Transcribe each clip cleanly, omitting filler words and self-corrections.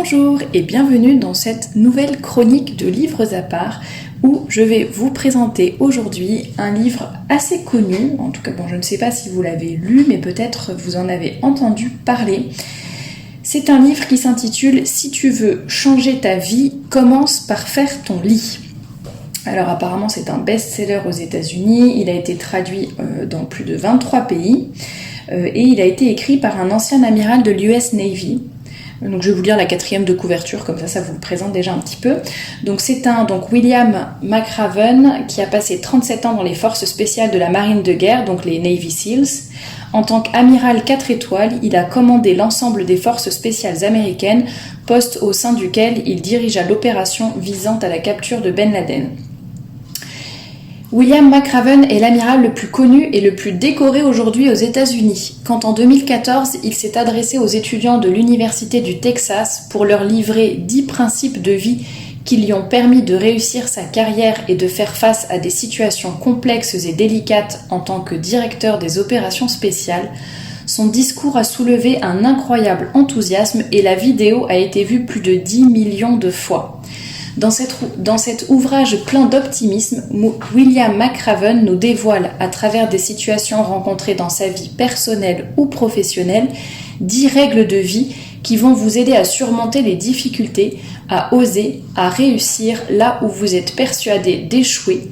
Bonjour et bienvenue dans cette nouvelle chronique de livres à part où je vais vous présenter aujourd'hui un livre assez connu, en tout cas bon, je ne sais pas si vous l'avez lu mais peut-être vous en avez entendu parler. C'est un livre qui s'intitule « Si tu veux changer ta vie, commence par faire ton lit ». Alors apparemment c'est un best-seller aux États-Unis, il a été traduit dans plus de 23 pays et il a été écrit par un ancien amiral de l'US Navy. Donc je vais vous lire la 4e de couverture, comme ça vous le présente déjà un petit peu. Donc c'est William McRaven qui a passé 37 ans dans les forces spéciales de la marine de guerre, donc les Navy Seals. En tant qu'amiral 4 étoiles, il a commandé l'ensemble des forces spéciales américaines, poste au sein duquel il dirigea l'opération visant à la capture de Ben Laden. William McRaven est l'amiral le plus connu et le plus décoré aujourd'hui aux États-Unis. Quand en 2014, il s'est adressé aux étudiants de l'Université du Texas pour leur livrer 10 principes de vie qui lui ont permis de réussir sa carrière et de faire face à des situations complexes et délicates en tant que directeur des opérations spéciales, son discours a soulevé un incroyable enthousiasme et la vidéo a été vue plus de 10 millions de fois. Dans cet ouvrage plein d'optimisme, William McRaven nous dévoile, à travers des situations rencontrées dans sa vie personnelle ou professionnelle, 10 règles de vie qui vont vous aider à surmonter les difficultés, à oser, à réussir là où vous êtes persuadé d'échouer,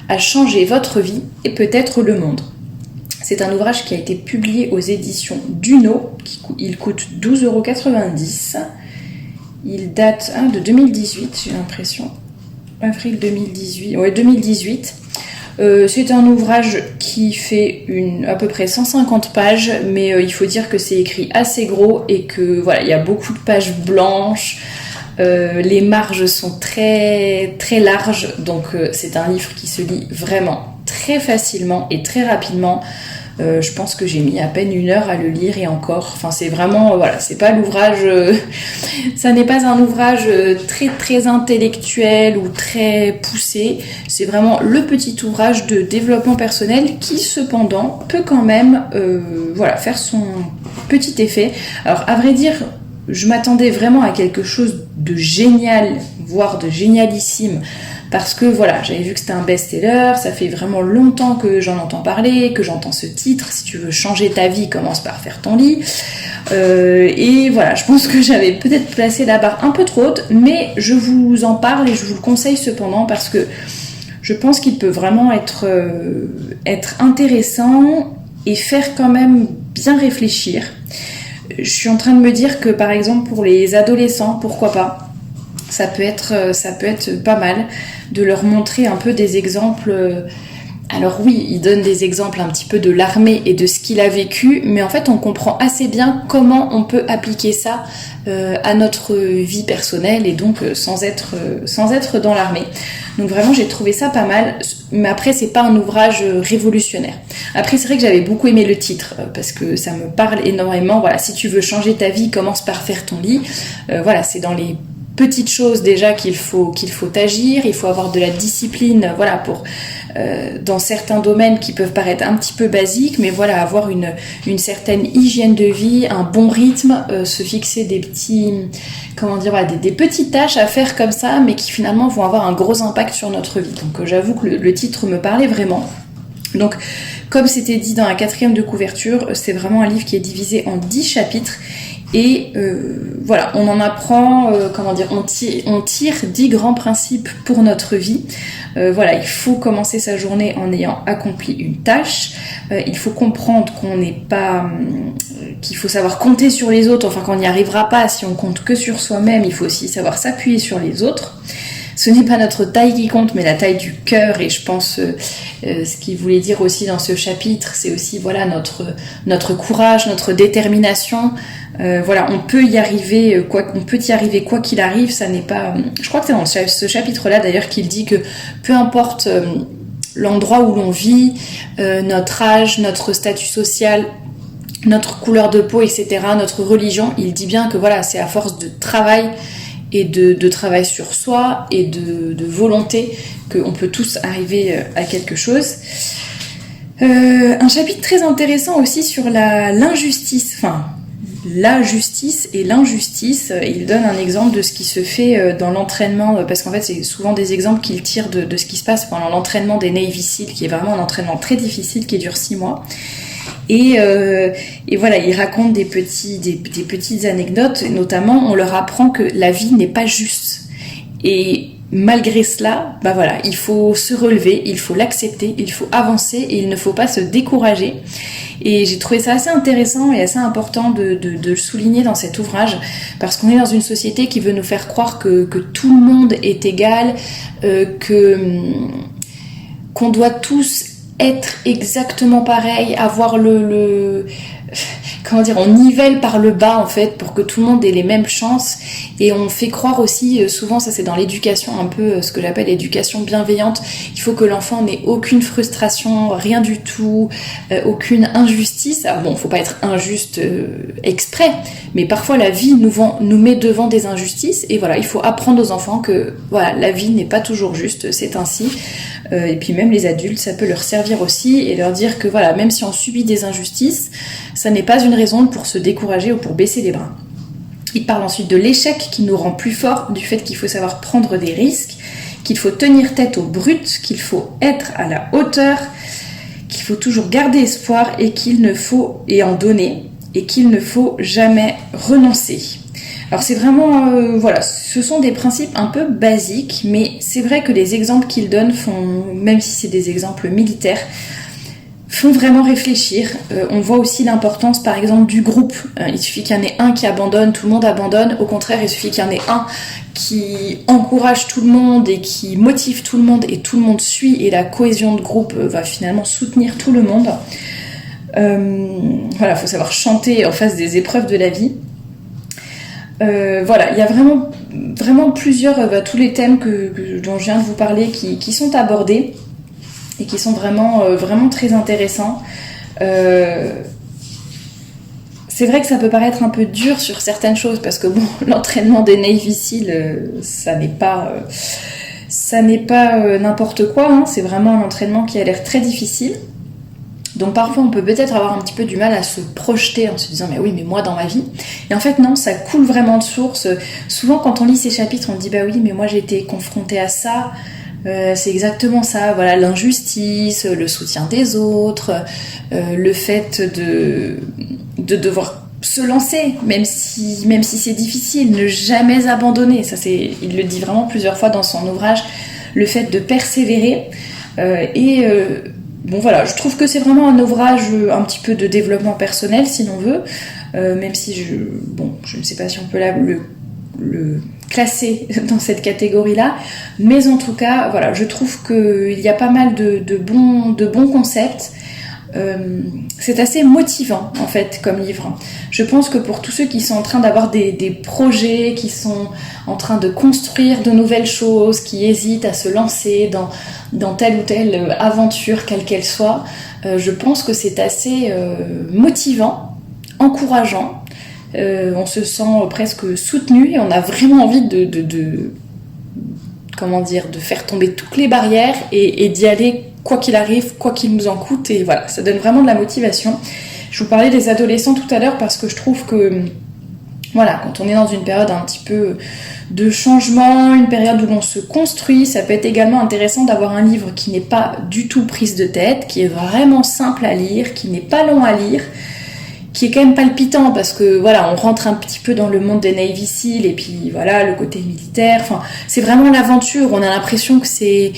à changer votre vie et peut-être le monde. C'est un ouvrage qui a été publié aux éditions Duno, il coûte 12,90 €. Il date de 2018, j'ai l'impression. Avril 2018. Ouais, 2018. C'est un ouvrage qui fait à peu près 150 pages, mais il faut dire que c'est écrit assez gros et que voilà, il y a beaucoup de pages blanches. Les marges sont très très larges, donc c'est un livre qui se lit vraiment très facilement et très rapidement. Je pense que j'ai mis à peine 1 heure à le lire et encore. Enfin, c'est vraiment, voilà, c'est pas l'ouvrage. Ça n'est pas un ouvrage très très intellectuel ou très poussé. C'est vraiment le petit ouvrage de développement personnel qui, cependant, peut quand même, faire son petit effet. Alors, à vrai dire, je m'attendais vraiment à quelque chose de génial, voire de génialissime. Parce que voilà, j'avais vu que c'était un best-seller, ça fait vraiment longtemps que j'en entends parler, que j'entends ce titre, si tu veux changer ta vie, commence par faire ton lit. Et voilà, je pense que j'avais peut-être placé la barre un peu trop haute, mais je vous en parle et je vous le conseille cependant parce que je pense qu'il peut vraiment être intéressant et faire quand même bien réfléchir. Je suis en train de me dire que par exemple pour les adolescents, pourquoi pas, ça peut être pas mal de leur montrer un peu des exemples. Alors oui, il donne des exemples un petit peu de l'armée et de ce qu'il a vécu, mais en fait on comprend assez bien comment on peut appliquer ça à notre vie personnelle et donc sans être dans l'armée. Donc vraiment j'ai trouvé ça pas mal, mais après c'est pas un ouvrage révolutionnaire. Après c'est vrai que j'avais beaucoup aimé le titre parce que ça me parle énormément. Voilà, si tu veux changer ta vie, commence par faire ton lit. Voilà, c'est dans les petites choses déjà qu'il faut agir, il faut avoir de la discipline, voilà, pour dans certains domaines qui peuvent paraître un petit peu basiques, mais voilà, avoir une certaine hygiène de vie, un bon rythme, se fixer des petits, des petites tâches à faire comme ça, mais qui finalement vont avoir un gros impact sur notre vie. Donc j'avoue que le titre me parlait vraiment. Donc, comme c'était dit dans la 4e de couverture, c'est vraiment un livre qui est divisé en 10 chapitres. Et voilà, on en apprend, on tire 10 grands principes pour notre vie. Voilà, il faut commencer sa journée en ayant accompli une tâche. Il faut comprendre qu'il faut savoir compter sur les autres, enfin qu'on n'y arrivera pas si on compte que sur soi-même. Il faut aussi savoir s'appuyer sur les autres. Ce n'est pas notre taille qui compte, mais la taille du cœur. Et je pense, ce qu'il voulait dire aussi dans ce chapitre, c'est aussi voilà notre courage, notre détermination. On peut y arriver, quoi qu'il arrive. Ça n'est pas. Je crois que c'est dans ce chapitre-là d'ailleurs qu'il dit que peu importe l'endroit où l'on vit, notre âge, notre statut social, notre couleur de peau, etc., notre religion, il dit bien que voilà, c'est à force de travail et de travail sur soi et de volonté qu'on peut tous arriver à quelque chose. Un chapitre très intéressant aussi sur l'injustice, enfin la justice et l'injustice. Il donne un exemple de ce qui se fait dans l'entraînement, parce qu'en fait c'est souvent des exemples qu'il tire de ce qui se passe pendant l'entraînement des Navy Seals, qui est vraiment un entraînement très difficile qui dure 6 mois. Et voilà, il raconte des petites anecdotes, notamment on leur apprend que la vie n'est pas juste. Et malgré cela, bah voilà, il faut se relever, il faut l'accepter, il faut avancer et il ne faut pas se décourager. Et j'ai trouvé ça assez intéressant et assez important de le souligner dans cet ouvrage, parce qu'on est dans une société qui veut nous faire croire que tout le monde est égal, qu'on doit tous être exactement pareil, avoir comment dire, on nivelle par le bas en fait pour que tout le monde ait les mêmes chances, et on fait croire aussi, souvent ça c'est dans l'éducation un peu, ce que j'appelle l'éducation bienveillante, il faut que l'enfant n'ait aucune frustration, rien du tout, aucune injustice. Alors bon, faut pas être injuste exprès, mais parfois la vie nous met devant des injustices, et voilà, il faut apprendre aux enfants que voilà, la vie n'est pas toujours juste, c'est ainsi. Et puis même les adultes, ça peut leur servir aussi, et leur dire que voilà, même si on subit des injustices, ça n'est pas une raison pour se décourager ou pour baisser les bras. Il parle ensuite de l'échec qui nous rend plus forts, du fait qu'il faut savoir prendre des risques, qu'il faut tenir tête aux brutes, qu'il faut être à la hauteur, qu'il faut toujours garder espoir et en donner, et qu'il ne faut jamais renoncer. Alors c'est vraiment, voilà, ce sont des principes un peu basiques, mais c'est vrai que les exemples qu'il donne même si c'est des exemples militaires, font vraiment réfléchir. On voit aussi l'importance par exemple du groupe. Il suffit qu'il y en ait un qui abandonne, tout le monde abandonne. Au contraire, il suffit qu'il y en ait un qui encourage tout le monde et qui motive tout le monde, et tout le monde suit, et la cohésion de groupe va finalement soutenir tout le monde. Voilà, il faut savoir chanter en face des épreuves de la vie. Voilà, il y a vraiment plusieurs, tous les thèmes dont je viens de vous parler qui sont abordés et qui sont vraiment très intéressants. C'est vrai que ça peut paraître un peu dur sur certaines choses, parce que bon, l'entraînement des Navy Seals, ça n'est pas n'importe quoi, hein. C'est vraiment un entraînement qui a l'air très difficile. Donc parfois on peut peut-être avoir un petit peu du mal à se projeter en se disant mais oui, mais moi dans ma vie. Et en fait non, ça coule vraiment de source. Souvent quand on lit ces chapitres, on dit bah oui, mais moi j'ai été confrontée à ça. C'est exactement ça, voilà, l'injustice, le soutien des autres, le fait de devoir se lancer, même si c'est difficile, ne jamais abandonner. Ça, il le dit vraiment plusieurs fois dans son ouvrage, le fait de persévérer. Bon voilà, je trouve que c'est vraiment un ouvrage un petit peu de développement personnel, si l'on veut, même si je ne sais pas si on peut le classer dans cette catégorie-là, mais en tout cas, voilà, je trouve qu'il y a pas mal de bons concepts. C'est assez motivant en fait comme livre. Je pense que pour tous ceux qui sont en train d'avoir des projets, qui sont en train de construire de nouvelles choses, qui hésitent à se lancer dans telle ou telle aventure, quelle qu'elle soit, je pense que c'est assez motivant, encourageant. On se sent presque soutenu et on a vraiment envie de faire tomber toutes les barrières et d'y aller quoi qu'il arrive, quoi qu'il nous en coûte, et voilà, ça donne vraiment de la motivation. Je vous parlais des adolescents tout à l'heure parce que je trouve que voilà, quand on est dans une période un petit peu de changement, une période où l'on se construit, ça peut être également intéressant d'avoir un livre qui n'est pas du tout prise de tête, qui est vraiment simple à lire, qui n'est pas long à lire, qui est quand même palpitant parce que voilà, on rentre un petit peu dans le monde des Navy Seals et puis voilà, le côté militaire, enfin, c'est vraiment l'aventure. On a l'impression que c'est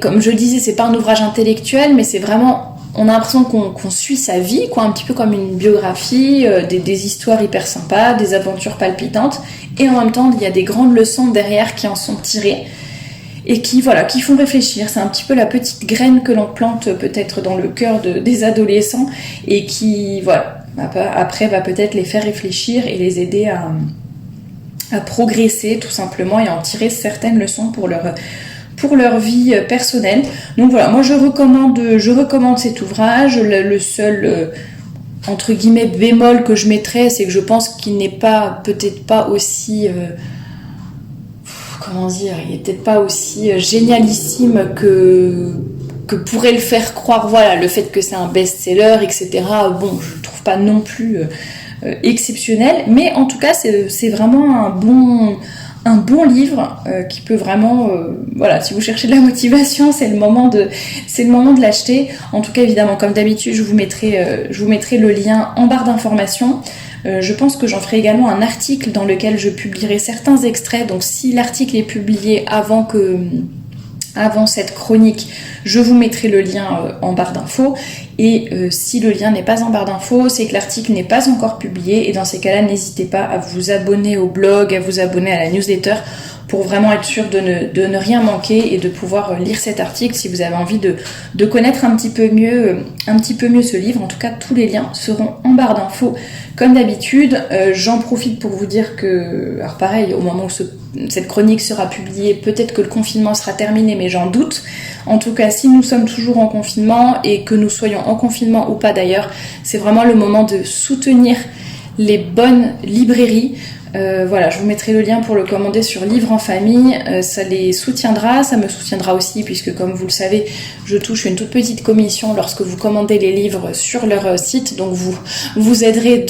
comme je le disais, c'est pas un ouvrage intellectuel, mais c'est vraiment, on a l'impression qu'on suit sa vie, quoi, un petit peu comme une biographie, des histoires hyper sympas, des aventures palpitantes, et en même temps il y a des grandes leçons derrière qui en sont tirées et qui font réfléchir. C'est un petit peu la petite graine que l'on plante peut-être dans le cœur des adolescents et qui, voilà, après va peut-être les faire réfléchir et les aider à progresser tout simplement et à en tirer certaines leçons pour leur vie personnelle. Donc voilà, moi je recommande cet ouvrage. Le seul entre guillemets bémol que je mettrais, c'est que je pense qu'il n'est peut-être pas aussi il est peut-être pas aussi génialissime que pourrait le faire croire, voilà, le fait que c'est un best-seller, etc. Bon, je trouve trouve pas non plus exceptionnel, mais en tout cas c'est vraiment un bon livre qui peut vraiment, voilà, si vous cherchez de la motivation, c'est le moment de l'acheter. En tout cas, évidemment, comme d'habitude, je vous mettrai le lien en barre d'informations. Je pense que j'en ferai également un article dans lequel je publierai certains extraits. Donc, si l'article est publié avant cette chronique, je vous mettrai le lien en barre d'infos. Et si le lien n'est pas en barre d'infos, c'est que l'article n'est pas encore publié. Et dans ces cas-là, n'hésitez pas à vous abonner au blog, à vous abonner à la newsletter pour vraiment être sûr de ne rien manquer et de pouvoir lire cet article si vous avez envie de connaître un petit peu mieux ce livre. En tout cas, tous les liens seront en barre d'infos comme d'habitude. J'en profite pour vous dire que, alors pareil, au moment où cette chronique sera publiée, peut-être que le confinement sera terminé, mais j'en doute. En tout cas, si nous sommes toujours en confinement et que nous soyons en confinement ou pas d'ailleurs, c'est vraiment le moment de soutenir les bonnes librairies. Voilà, je vous mettrai le lien pour le commander sur Livre en Famille, ça les soutiendra, ça me soutiendra aussi puisque comme vous le savez, je touche une toute petite commission lorsque vous commandez les livres sur leur site, donc vous aiderez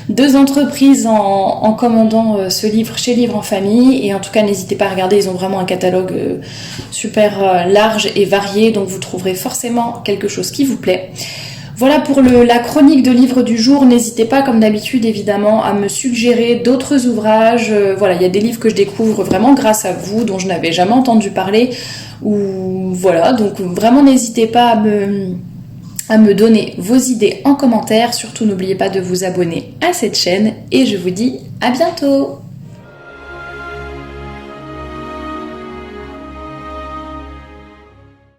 deux entreprises en commandant ce livre chez Livre en Famille, et en tout cas n'hésitez pas à regarder, ils ont vraiment un catalogue super large et varié, donc vous trouverez forcément quelque chose qui vous plaît. Voilà pour la chronique de livres du jour. N'hésitez pas, comme d'habitude, évidemment, à me suggérer d'autres ouvrages. Voilà, il y a des livres que je découvre vraiment grâce à vous, dont je n'avais jamais entendu parler. Ou voilà, donc vraiment n'hésitez pas à me donner vos idées en commentaire. Surtout, n'oubliez pas de vous abonner à cette chaîne. Et je vous dis à bientôt!